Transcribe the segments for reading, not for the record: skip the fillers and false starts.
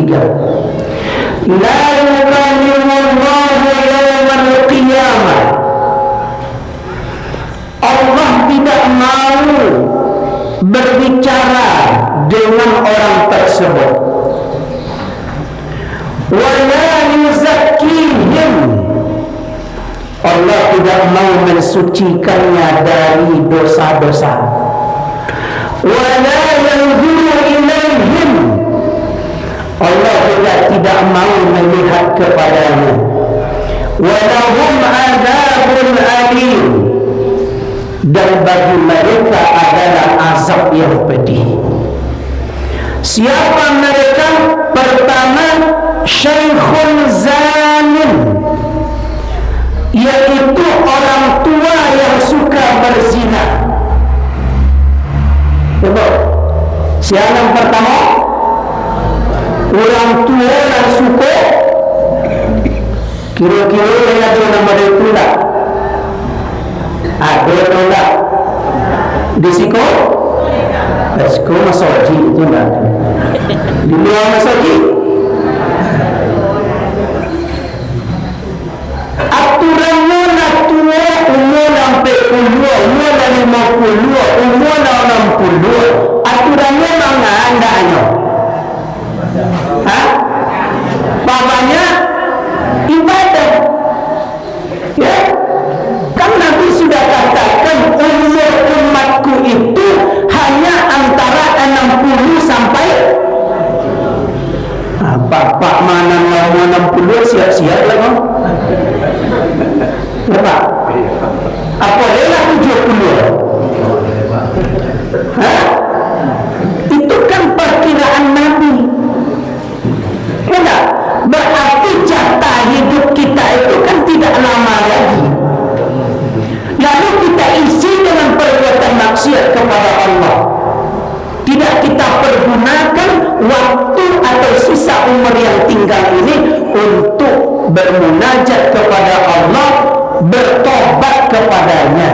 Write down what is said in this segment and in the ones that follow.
ketiga, la yukallimullahu yawmal qiyamah. Allah tidak mau berbicara dengan orang tersebut. Wa la yuzakkihim. Allah tidak mau mensucikannya dari dosa-dosa. Wa la yanzuru ilaihim. Allah juga tidak mau melihat kepadanya. Wa lahum adzabun alim. Dan bagi mereka adalah azab yang pedih. Siapa mereka? Pertama, syaikhun zanin, yaitu orang tua yang suka berzina. Coba, siapa yang pertama? Orang tua yang suka. Kira-kira yang ada nama dia itu tak? Ada atau tak? Di siko? Siko masoji itu tak? Di luar masoji? Aturannya nak tua umur sampai puluh, umur dah 50, umur dah 60. Aturannya mana andanya? Hah? Babanya ibadah. Ya? Kan Nabi sudah katakan umur umatku itu hanya antara 60 sampai bapak mana mau 60 siap-siap lah bang. Bapak apa dia 70? Hah? Itu kan perkiraan Nabi. Enggak? Berarti jatah hidup kita itu kan tidak lama lagi. Lalu kita isi dengan perbuatan maksiat kepada Allah. Tidak kita pergunakan waktu atau sisa umur yang tinggal ini untuk bermunajat kepada Allah, bertobat kepadanya.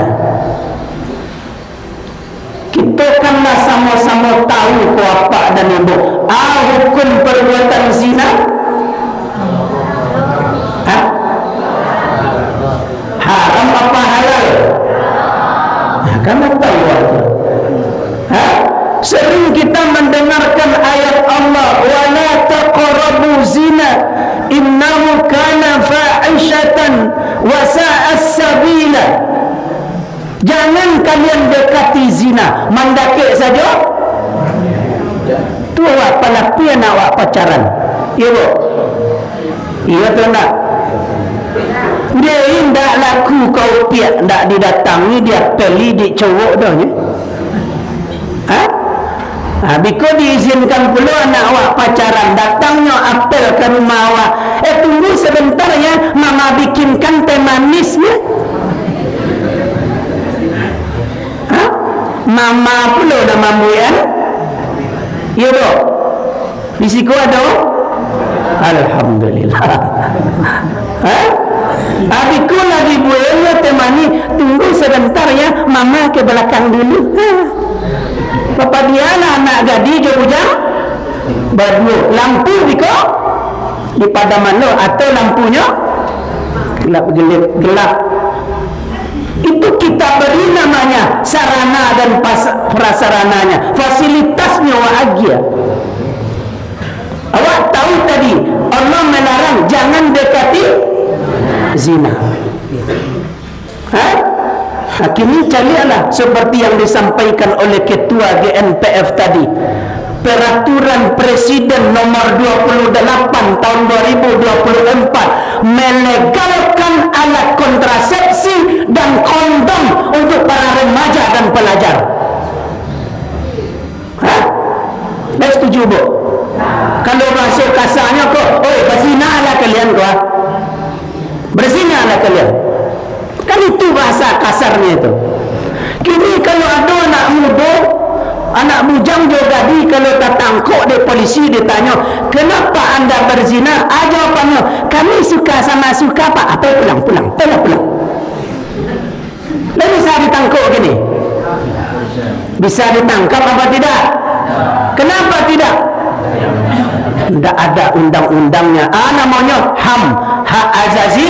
Kita kanlah sama-sama tahu bapak dan ibu, hukum perbuatan zina. Haram apa halal? Kamu tahu apa? Sering kita mendengarkan ayat Allah, wala taqrabu zina innahu kana fa'ishatan wa sa'as sabila. Jangan kalian dekati zina, mandake saja. Tu awak pelapian awak pacaran. Ya bu? Iya tu nak? Dia indah laku kau piak tak didatangi, dia peli di cowok dah ya. Biko diizinkan pula anak awak pacaran, datangnya apel ke rumah awak. Tunggu sebentar ya, mama bikinkan teh manis ya. Mama pula dah mampu ya. Ya dok. Di siku ada. Alhamdulillah. Adikku lagi buaya temani, tunggu sebentar ya, mama ke belakang dulu. Papa dia lah anak gadis je bujang berdua. Lampu biko di padaman lo atau lampunya gelap. Itu kita beri namanya sarana dan prasarananya, fasilitasnya wa'agya. Awak tahu tadi Allah melarang jangan dekati zina. Kini carilah seperti yang disampaikan oleh ketua GNPF tadi, peraturan presiden nomor 28 tahun 2024 melegalkan alat kontrasepsi dan kondom untuk para remaja dan pelajar. Dah setuju bu? Kalau masuk kasarnya kok, berzinalah kalian kok. Berzinalah kalian. Kan itu bahasa kasarnya itu. Kini kalau ada anak muda, anak bujang juga kalau tertangkap di polisi ditanya, kenapa anda berzina? Jawabannya, kami suka sama suka pak. Apa pulang. Lalu bisa ditangkap gini? Bisa ditangkap apa tidak? Kenapa tidak? Tidak ada undang-undangnya. Namanya HAM, hak azazi.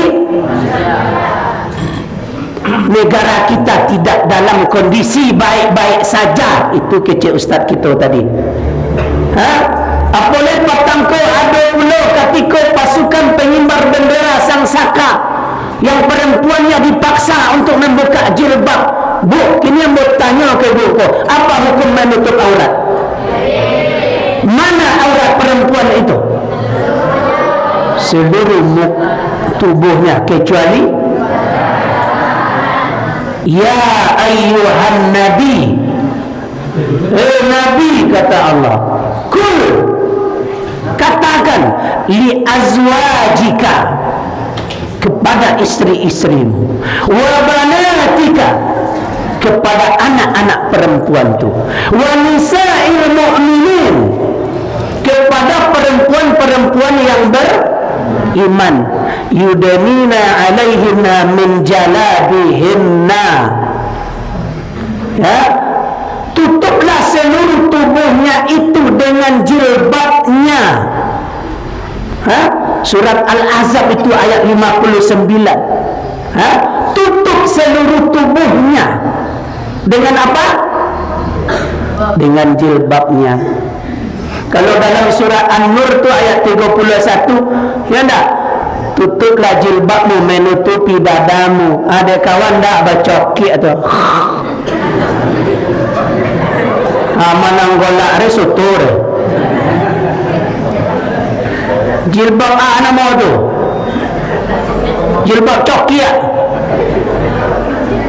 Negara kita tidak dalam kondisi baik-baik saja. Itu kecil ustaz kita tadi. Apoleh patangko ada pula ketika pasukan pengimbar bendera Sang Saka yang perempuannya dipaksa untuk membuka jilbab. Bu, ini yang bertanya ke bu, apa hukum menutup aurat? Mana aurat perempuan itu? Seluruh tubuhnya kecuali ya ayyuhan nabi. Nabi kata Allah, kul, katakan li azwajika, kepada istri-istrimu, wa banatika, kepada anak-anak perempuan tu, wa nisa'il mu'minin, kepada perempuan-perempuan yang beriman, yudanina alaihinna min jalabihinna, ya, tutuplah seluruh tubuhnya itu dengan jilbabnya. Surat Al-Ahzab itu ayat 59. Tutup seluruh tubuhnya dengan apa? Dengan jilbabnya. Kalau dalam surah An-Nur itu ayat 31, ya enggak? Tutuplah jilbabmu menutupi dadamu. Ada kawan tak bacoki atau mananggolak resutur jilbab anak mau tu jilbab coki ya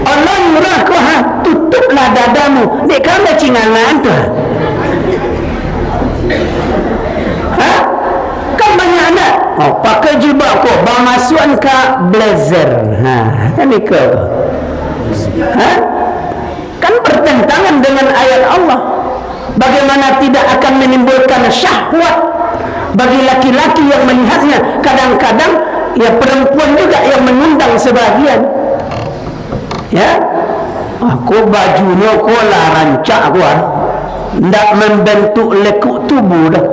Allah murah kau tutuplah dadamu. Dek kau dah cinganan tu kan banyak ada pakai jilbab kau bang masukkan ke blazer kan ikut kan bertentangan dengan ayat Allah. Bagaimana tidak akan menimbulkan syahwat bagi laki-laki yang melihatnya. Kadang-kadang ya perempuan juga yang mengundang sebagian. Ya, aku bajunya aku lah rancak aku ndak membentuk lekuk tubuh dah.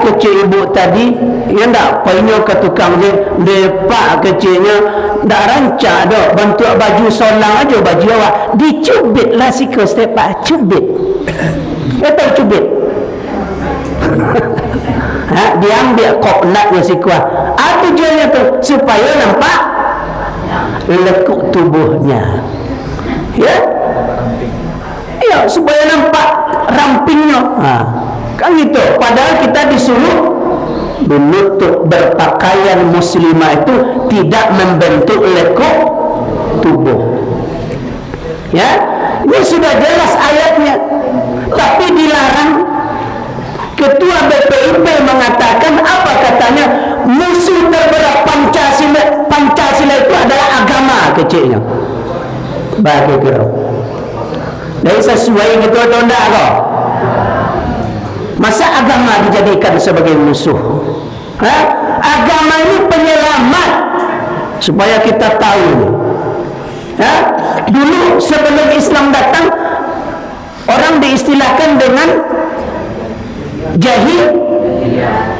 Kecil ibu tadi ya ndak painyo ke tukang depak kecilnya ndak rancak dah bentuk baju solang aja baju awak dicubitlah sikau stepak cubit. Tahu cubit? Diambil koknatnya sikau. Tujuannya tu supaya nampak lekuk tubuhnya. Ya. Ya, supaya nampak rampingnya. Kan gitu. Padahal kita disuruh menutup berpakaian muslimah itu tidak membentuk lekuk tubuh. Ya, ini sudah jelas ayatnya. Tapi dilarang. Ketua BPIP mengatakan apa katanya? Musuh terberat Pancasila itu adalah agama kecilnya. Bagi kira. Dan sesuai gitu atau enggak kok? Masa agama dijadikan sebagai musuh? Agama ini penyelamat supaya kita tahu. Dulu sebelum Islam datang, orang diistilahkan dengan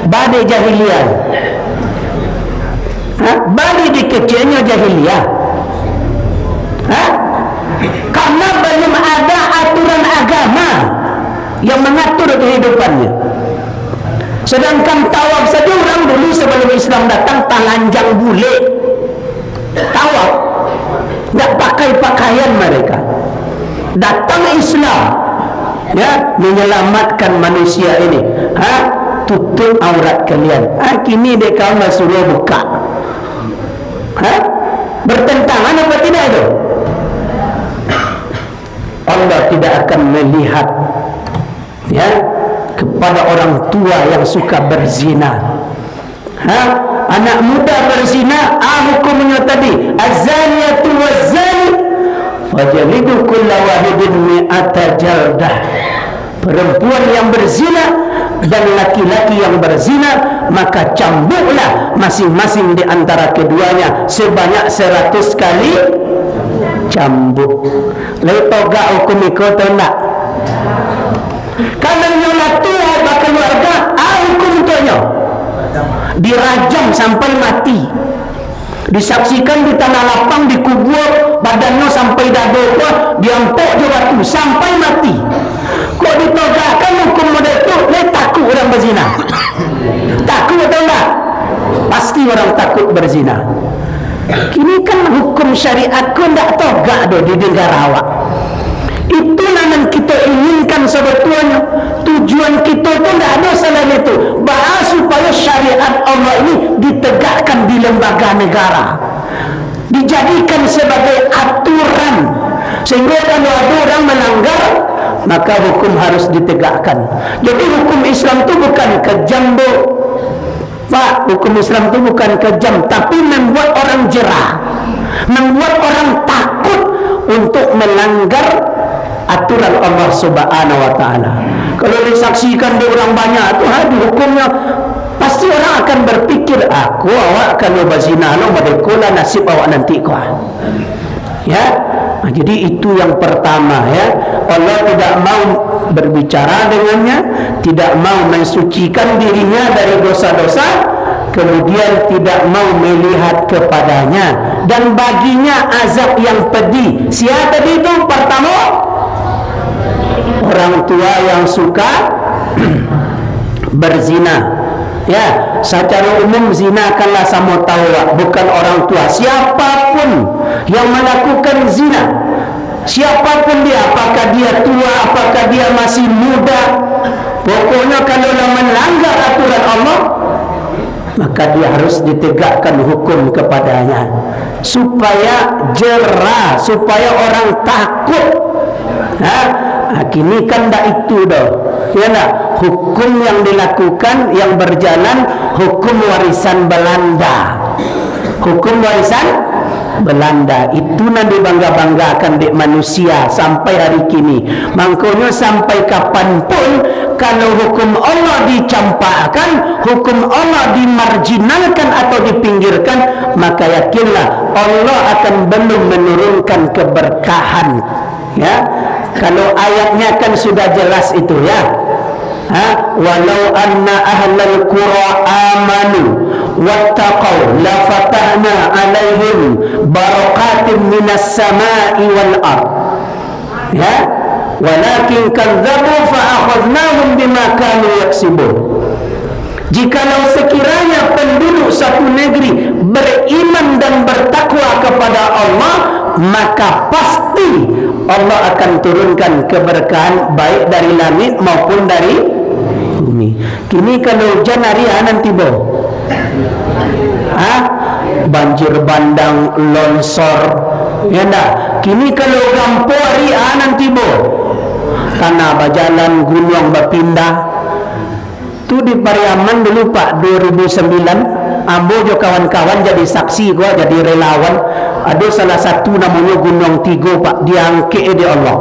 badai jahiliyah. Badai dikecilnya jahiliyah. Karena belum ada aturan agama yang mengatur kehidupannya. Sedangkan tawaf saja orang dulu sebelum Islam datang telanjang bule. Tawaf, tak pakai pakaian mereka. Datang Islam, ya, menyelamatkan manusia ini. Tutup aurat kalian. Kini dia kaum suruh buka. Bertentangan apa tidak itu? Allah tidak akan melihat, ya, kepada orang tua yang suka berzina. Anak muda berzina, hukumnya tadi az-zaniyatu waz-zani fajlidu kulla wahidin mi'ata jaldah. Perempuan yang berzina dan laki-laki yang berzina, maka cambuklah masing-masing di antara keduanya sebanyak 100 kali cambuk. Lalu toga hukum ikut tak? Kalau nyola tua katanya, dirajam sampai mati, disaksikan di tanah lapang, dikubur badannya sampai dado, diampok je batu sampai mati. Kok ditogakkan hukum model itu? Takut orang berzina. Takut atau enggak? Pasti orang takut berzina. Kini kan hukum syariat ku enggak togak do di negara awak. Itu yang kita inginkan sebetulnya. Tujuan kita tu enggak ada selain itu, bahas supaya syariat Allah ini ditegakkan di lembaga negara, dijadikan sebagai aturan, sehingga kalau ada orang melanggar maka hukum harus ditegakkan. Jadi hukum Islam itu bukan kejam do, Pak. Hukum Islam itu bukan kejam, tapi membuat orang jerah, membuat orang takut untuk melanggar aturan Allah Subhanahu wa taala. Kalau disaksikan di orang banyak tu hukumnya, pasti orang akan berpikir, aku awak kalau berzina no badekula nasib awak nanti kau. Ya. Nah, jadi itu yang pertama, ya. Allah tidak mau berbicara dengannya, tidak mau mensucikan dirinya dari dosa-dosa, kemudian tidak mau melihat kepadanya, dan baginya azab yang pedih. Siapa tadi itu? Pertama, orang tua yang suka berzina. Ya, secara umum zina kanlah sama tahu, bukan orang tua. Siapapun yang melakukan zina, siapapun dia, apakah dia tua, apakah dia masih muda, pokoknya kalau melanggar aturan Allah, maka dia harus ditegakkan hukum kepadanya, supaya jerah, supaya orang takut. Kini kan tak itu dah, ya tak? Hukum yang dilakukan, yang berjalan, hukum warisan Belanda. Hukum warisan Belanda itu nanti bangga-banggakan di manusia sampai hari kini. Makanya sampai kapanpun kalau hukum Allah dicampakkan, hukum Allah dimarginalkan atau dipinggirkan, maka yakinlah Allah akan belum menurunkan keberkahan. Ya, kalau ayatnya kan sudah jelas itu, ya. Walau anna ahlal qura amanu wattaqau la fatahna alaihim barakatin minas samai wal ard. Ya, walakin kadzabu fa akhadnahum bima kanu yaksibun. Jikalau sekiranya penduduk satu negeri beriman dan bertakwa kepada Allah, maka pasti Allah akan turunkan keberkahan baik dari langit maupun dari bumi. Kini kalau hujan hari nanti banjir bandang, longsor, ya enggak? Kini kalau gampo hari nanti tanah berjalan, gunung berpindah. Tu di Pariaman dulu Pak 2009, ambo jo kawan-kawan jadi saksi, gua jadi relawan. Ada salah satu namanya Gunung Tigo Pak, diangkat di Allah,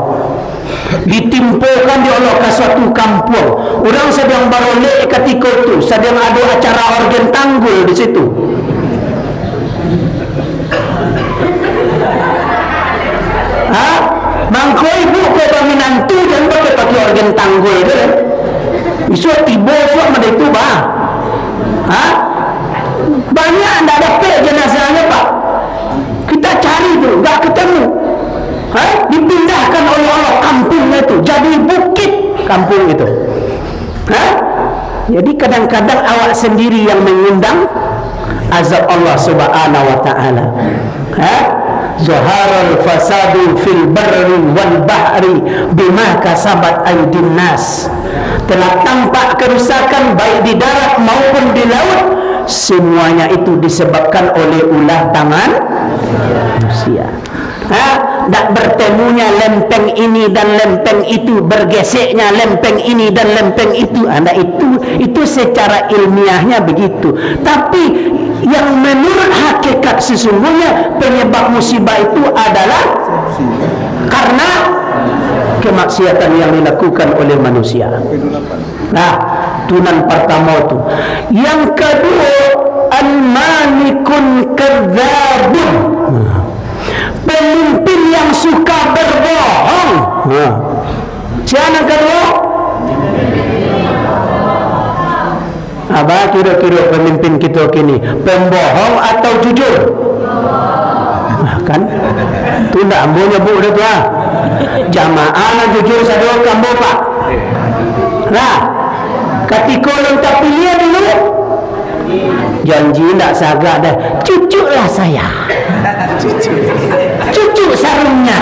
ditimpukan di Allah ke suatu kampung. Orang sedang barolek ketika itu, sedang ada acara organ tanggul di situ. Mangko ibu ke menantu dan pakai organ tanggul itu kan. Isu tiba suap pada itu bah. Banyak anda dapat jenazahnya Pak. Kita cari tu, tak ketemu. Dipindahkan oleh Allah kampungnya itu, jadi bukit kampung itu. Jadi kadang-kadang awak sendiri yang mengundang azab Allah Subhanahu wa taala. Zaharal fasadu fil barri wal bahri bima kasabat aydin nas. Telah tampak kerusakan baik di darat maupun di laut, semuanya itu disebabkan oleh ulah tangan manusia. Tak bertemunya lempeng ini dan lempeng itu, bergeseknya lempeng ini dan lempeng itu. Itu secara ilmiahnya begitu. Tapi yang menurut hakikat sesungguhnya penyebab musibah itu adalah karena kemaksiatan yang dilakukan oleh manusia. Nah, tunan pertama itu. Yang kedua, al-malikun kadzabun, pemimpin yang suka berbohong. Siapa yang kedua? Apa kira-kira pemimpin kita kini, pembohong atau jujur? Kan tu ndak ambo nyebut dah tu ah. Jamaah lah jujur sadua kambo pak. Nah, ketika lontar pilihan dulu, janji ndak sagak dah. Cucuk lah saya. Cucuk sarungnya.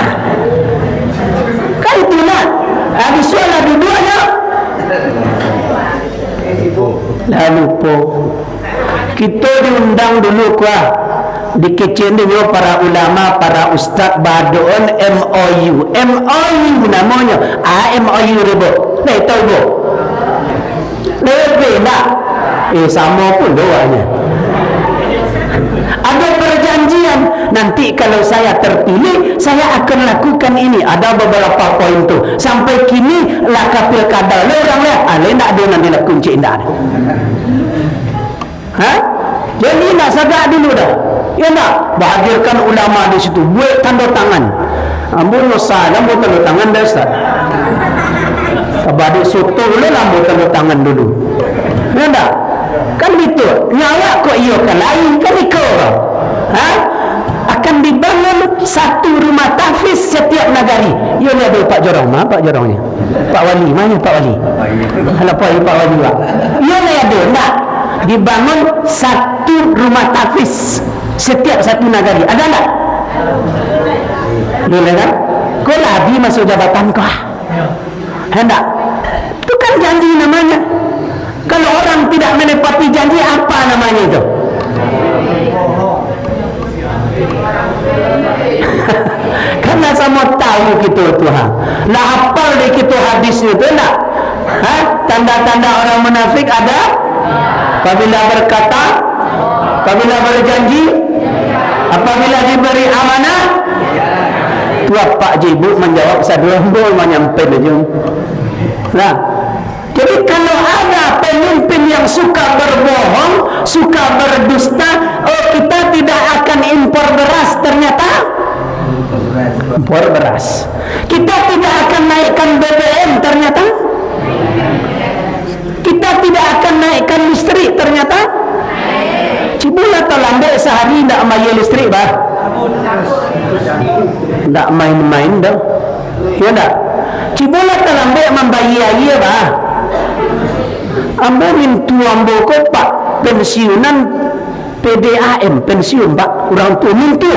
Kan itu nak. Habis soalan dua-duanya. Lalu po kita diundang dulu kuah di kitchen dia para ulama, para ustaz badoon MOU namanya. MOU rebo. Nah tahu bo. Lebih nak. Sama pun doanya. Ada perjanjian, nanti kalau saya terpilih saya akan lakukan ini. Ada beberapa poin tu. Sampai kini laka pilkada le orang le, ale nak ada nanti nak kunci indah. Jadi nak sagak dulu dah. Ya nak bahagiakan ulama di situ, buat tanda tangan. Ambon salah buat tanda tangan dah Ustaz. Abadi soto dulu lah buat tanda tangan dulu. Ya tak? Kan itu nyawa kok iyo kan lain kan ikut akan dibangun satu rumah tahfiz setiap negari. Ia ni ada Pak Jorong mana Pak Jorongnya? Pak Wali mana Pak Wali? Kalau Pak Wali Pak. Ia ni ada tak? Dibangun satu rumah tahfiz setiap satu negari. Ada tak? Boleh kan? Kau lagi masuk jabatan kau? Hendak? Itu kan janji namanya. Kalau orang tidak menepati janji, apa namanya itu? Karena sama tahu kita Tuhan. Lah hafal di kita hadisnya itu tak? Tanda-tanda orang munafik ada? Apabila berkata, apabila berjanji, apabila diberi amanah. Tuah Pak Jibu menjawab sadua hambul menyampai aja. Nah, jadi kalau ada pemimpin yang suka berbohong, suka berdusta, kita tidak akan impor beras ternyata. Impor beras. Kita tidak akan naikkan BBM ternyata. Kita tidak akan naikkan listrik ternyata. Cibulah terlambat sehari tidak main listrik bah. Tidak main-main dah. Ya tak? Cibulah terlambat membayar bah. Ambo mintu ambo ko pak pensiunan PDAM pensiun pak orang tua mintu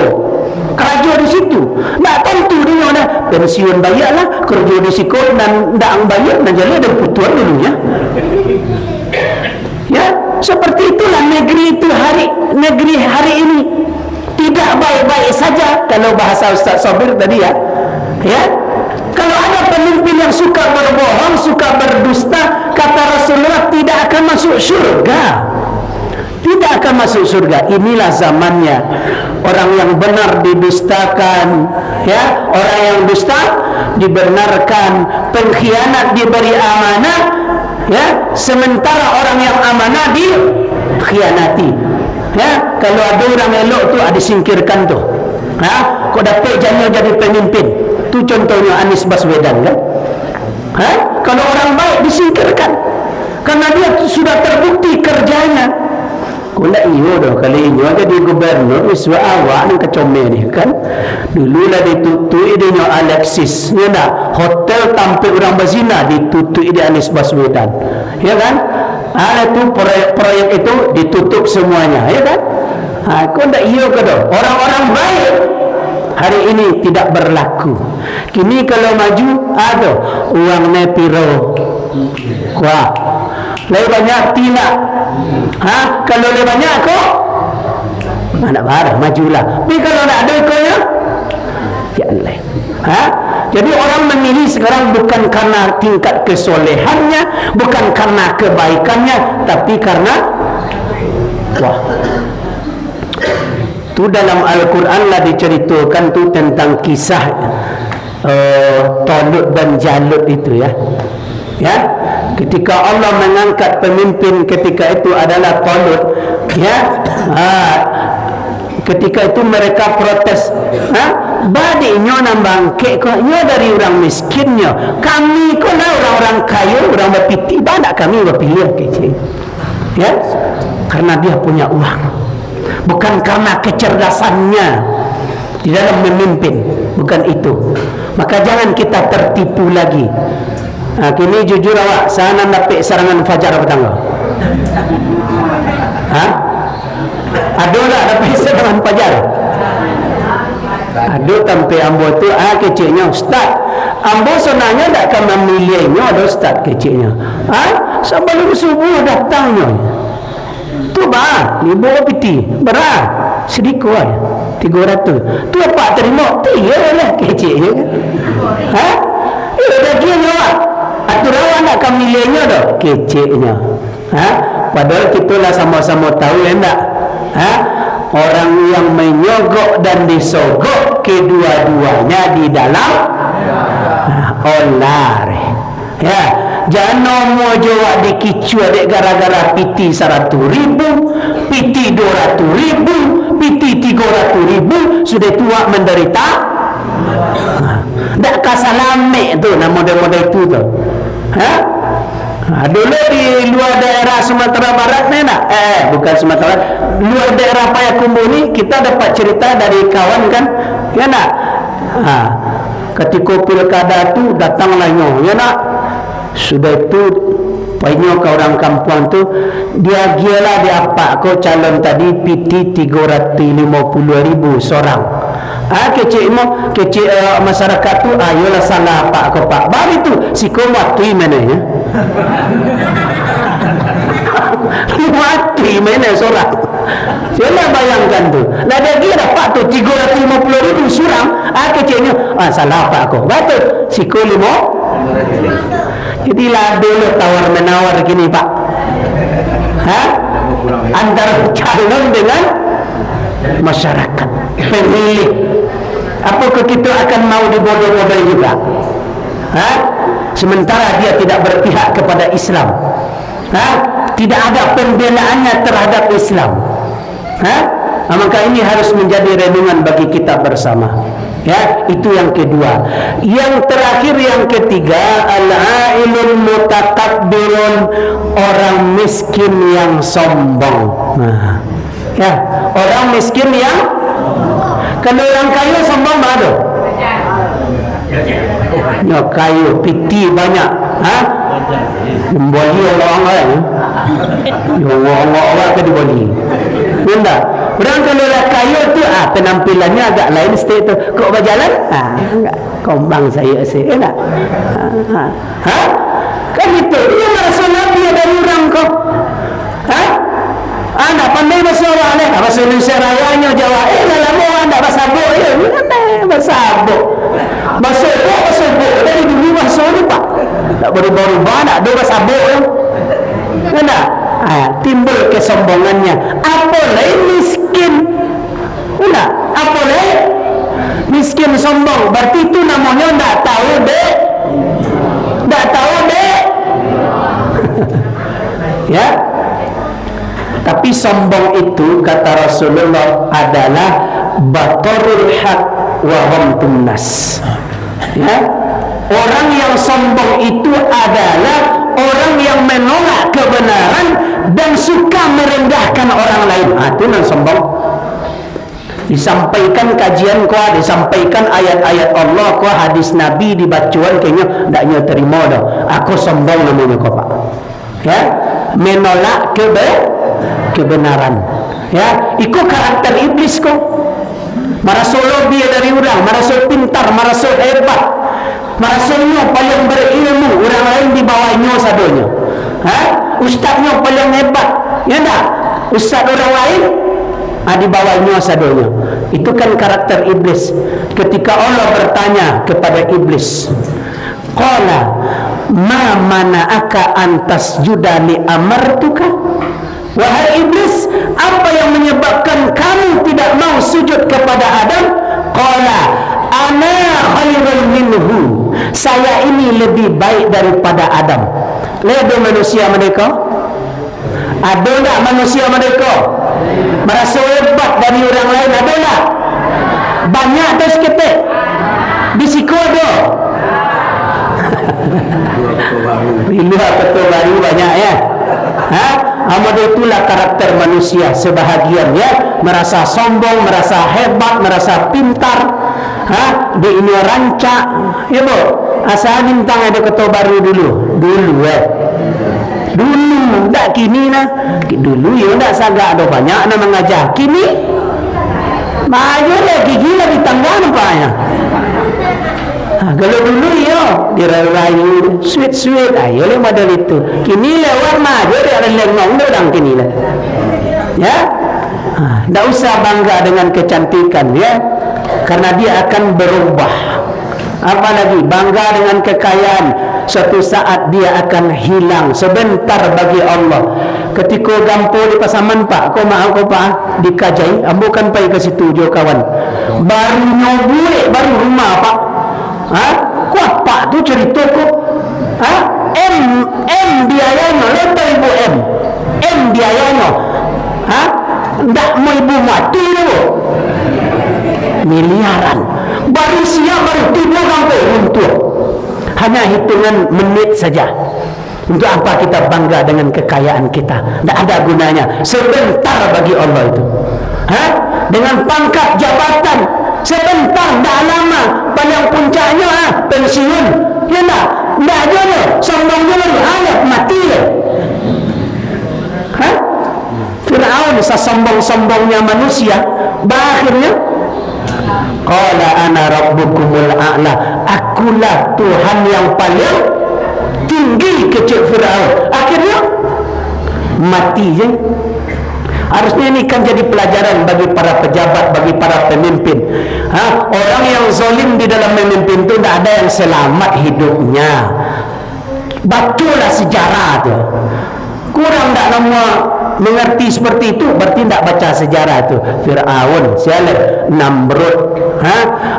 kerja di situ. Tak tentu dia ada pensiun bayarlah kerja di situ dan tak bayar dan jadi ada putuan dulunya. Ya seperti itulah negeri hari ini tidak baik-baik saja kalau bahasa Ustaz Sabir tadi ya. Ya. Kalau ada pemimpin yang suka berbohong, suka berdusta, kata Rasulullah tidak akan masuk surga. Tidak akan masuk surga. Inilah zamannya. Orang yang benar didustakan, ya, orang yang dusta dibenarkan, pengkhianat diberi amanah, ya, sementara orang yang amanah dikhianati. Ya, kalau ada orang elok tu ada singkirkan tu. Kau dapat jangan jadi pemimpin. Itu contohnya Anies Baswedan kan? Kalau orang baik disingkirkan karena dia sudah terbukti kerjanya. Kau nak iyo dah kali ini ada di gubernur iswa awak ni kecomel ni kan? Dulu lah ditutui dia Alexis, ya nak hotel tampil orang berzina ditutui dia Anies Baswedan, ya kan? Ada tu proyek itu ditutup semuanya, ya kan? Kau nak iyo ke dah? Orang-orang baik hari ini tidak berlaku. Kini kalau maju ada uang nepiro kuah lebih banyak tidak. Kalau lebih banyak kok mana barang majulah. Tapi kalau tak ada kau ya Allah. Jadi orang memilih sekarang bukan karena tingkat kesolehannya, bukan karena kebaikannya, tapi karena wah. Tu dalam Al-Quran lah diceritakan tu tentang kisah Talut dan Jalut itu ya. Ya, ketika Allah mengangkat pemimpin ketika itu adalah Talut, ya. Ketika itu mereka protes, badinyo nambang keknya dari orang miskinnya, kami kena orang-orang kaya, orang berpiti, banyak kami berpilih kecil. Ya, karena dia punya uang, bukan karena kecerdasannya di dalam memimpin, bukan itu. Maka jangan kita tertipu lagi. Kini jujur awak, sana dapat serangan fajar petangga. Ada tak dapat serangan fajar? Ada sampai ambo tu kecilnya ustaz. Ambo sebenarnya tak akan memilihnya, ada ustaz kecilnya. Sebelum subuh datangnya. Tu bah, 5 piti. Berat. Sedikit aja. 300. Tu apa terima? Tiga lah kecilnya kan. Bagiannya awak. Aturawan tak akan milihnya dah kecilnya. Padahal kita lah sama-sama tahu ya tak? Orang yang menyogok dan disogok kedua-duanya di dalam olar. Ya, jangan mau jawab dikicu adek gara-gara piti 100.000, piti 200.000, piti 300.000, sudah tua menderita. Tak kasalame tu nama model-model itu tu. Dulu di luar daerah Sumatera Barat ni nak? Bukan Sumatera Barat, luar daerah Payakumbuh ni kita dapat cerita dari kawan kan, ya nak? Ketika pilkada tu datanglah nyo, ya nak? Sudah itu painyo ke orang kampung tu, dia gialah dia apa ko calon tadi PT 350.000 seorang. Kecil masyarakat tu ayolah salah pak ko pak. Baru tu si ko mati mana ya? Mati mana seorang? Saya bayangkan tu. Lah dia kira pak tu 350.000 seorang. Kecilnya salah pak ko. Betul. Si ko 5. Jadilah dulu tawar menawar gini pak. Antara calon dengan masyarakat pemilih. Apakah kita akan mau dibodoh-bodoh juga? Sementara dia tidak berpihak kepada Islam, tidak ada pembelaannya terhadap Islam. Maka ini harus menjadi renungan bagi kita bersama. Ya, itu yang kedua. Yang terakhir, yang ketiga, al-ailul mutakabbirun, orang miskin yang sombong. Ya, orang miskin yang, kalau orang kaya sombong ada. Ya, kayu piti banyak. Boli orang lain. Ya, orang ke diboli. Benda. Orang kalau lah kayu tu penampilannya agak lain state tu. Kok berjalan? Enggak. Kombang saya sih, enggak. Kan itu. Dia merasa Nabi dari orang kok. Anda pandai bahasa orang ni. Bahasa Indonesia Rayanya Jawa. Lama anda bahasa buk ya. Bahasa buk. Bahasa buk. Dari dulu bahasa ni pak. Tak berubah-ubah nak. Dia bahasa buk ya. Enggak. Timbul kesombongannya. Apa lain miskin? Enggak. Apa lain miskin sombong? Berarti itu namanya tak tahu dek. Tak tahu dek. Ya. Tapi sombong itu kata Rasulullah adalah batarul haq wa ghamtun nas. Ya. Orang yang sombong itu adalah orang yang menolak kebenaran dan suka merendahkan orang lain. Itu yang sombong. Disampaikan kajian kuah, disampaikan ayat-ayat Allah kuah, hadis Nabi dibacuan kayaknya ndaknya terima dah. Aku sombong namanya kau pak. Ya, menolak kebenaran. Ya, itu karakter iblis kok. Merasa lebih dari orang, merasa pintar, merasa hebat, merasanya paling berilmu, orang lain di bawahnya sadonya. Ustaznya paling hebat, ya tak? Ustaz orang lain di bawahnya sadonya. Itu kan karakter iblis. Ketika Allah bertanya kepada iblis, qala ma mana'aka antas judali amartuka. Wahai iblis, apa yang menyebabkan kamu tidak mau sujud kepada Adam? Qala ana khairun minhu. Saya ini lebih baik daripada Adam. Lihat manusia mereka. Ada tak manusia mereka merasa hebat dari orang lain? Ada tak? Banyak atau seketik? Di siku ada. Bila ketua baru banyak ya. Model itulah karakter manusia sebahagian, ya, merasa sombong, merasa hebat, merasa pintar, di ini rancak, ya bu. Asal bintang ada ketua baru dulu, dulu, tak kini nah, dulu ya tak sagak ada banyak nak mengajar, kini maju lagi gila di tangga nampaknya. Kalau dulu ya dirayu sweet ayo le model itu, kini lewat maju dia ada lengong dong kini lah, ya. Tak usah bangga dengan kecantikan, ya, karena dia akan berubah. Apalagi bangga dengan kekayaan, suatu saat dia akan hilang sebentar bagi Allah. Ketika gampo di pasaman pak, kau maaf kau pak dikajai, ambukan pai ke situ jo kawan. Baru nyobule baru rumah pak. Kuat pak tu cerita kok. M biayanya lepas ibu M biayanya. Ndak mau ibu mati dulu. Miliaran. Baru siap baru tiba sampai untuk. Hanya hitungan menit saja. Untuk apa kita bangga dengan kekayaan kita? Tidak ada gunanya. Sebentar bagi Allah itu. Dengan pangkat jabatan sebentar, tidak lama. Paling puncaknya pensiun. Ya tak? Tidak ada ni. Sombongnya baru mati ya. Fir'aun sesombong-sombongnya manusia, akhirnya qala ana rabbukumul a'la, akulah Tuhan yang paling tinggi kecil Fir'aun. Akhirnya mati je. Harusnya ini kan jadi pelajaran bagi para pejabat, bagi para pemimpin. Orang yang zalim di dalam memimpin itu tidak ada yang selamat hidupnya. Bacalah sejarah tu. Kurang tak lama mengerti seperti itu, berarti tidak baca sejarah itu. Fir'aun, siapa? Namrud,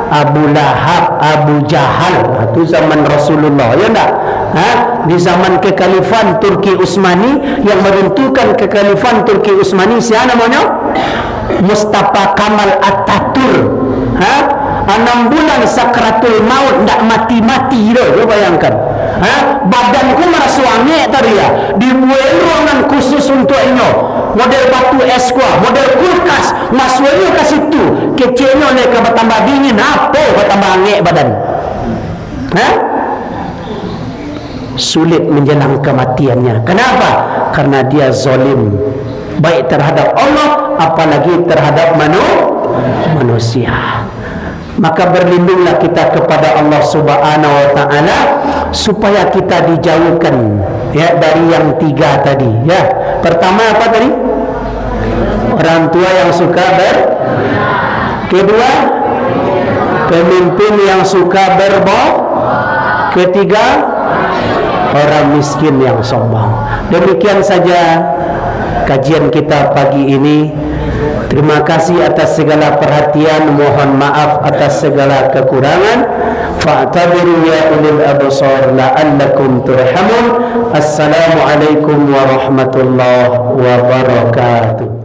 Abu Lahab, Abu Jahal. Itu zaman Rasulullah, ya tak? Di zaman kekhalifan Turki Utsmani, yang menentukan kekhalifan Turki Utsmani siapa namanya? Mustafa Kamal Ataturk. 6 bulan sakratul maut, tidak mati-mati tu, bayangkan. Badanku merasa angin tadi ya, dibuat ruangan khusus untuk ini, model batu es kuah, model kulkas, masuknya ke situ, kecilnya oleh ke bertambah dingin, apa bertambah angin badan. Sulit menjelang kematiannya. Kenapa? Karena dia zalim, baik terhadap Allah apalagi terhadap manusia. Maka berlindunglah kita kepada Allah Subhanahu wa taala supaya kita dijauhkan, ya, dari yang 3 tadi, ya. Pertama apa tadi? Orang tua yang suka kedua, pemimpin yang suka ketiga, orang miskin yang sombong. Demikian saja kajian kita pagi ini. Terima kasih atas segala perhatian, mohon maaf atas segala kekurangan. Fa'tabiru ya ulil absar la'allakum turhamun. Assalamualaikum warahmatullahi wabarakatuh.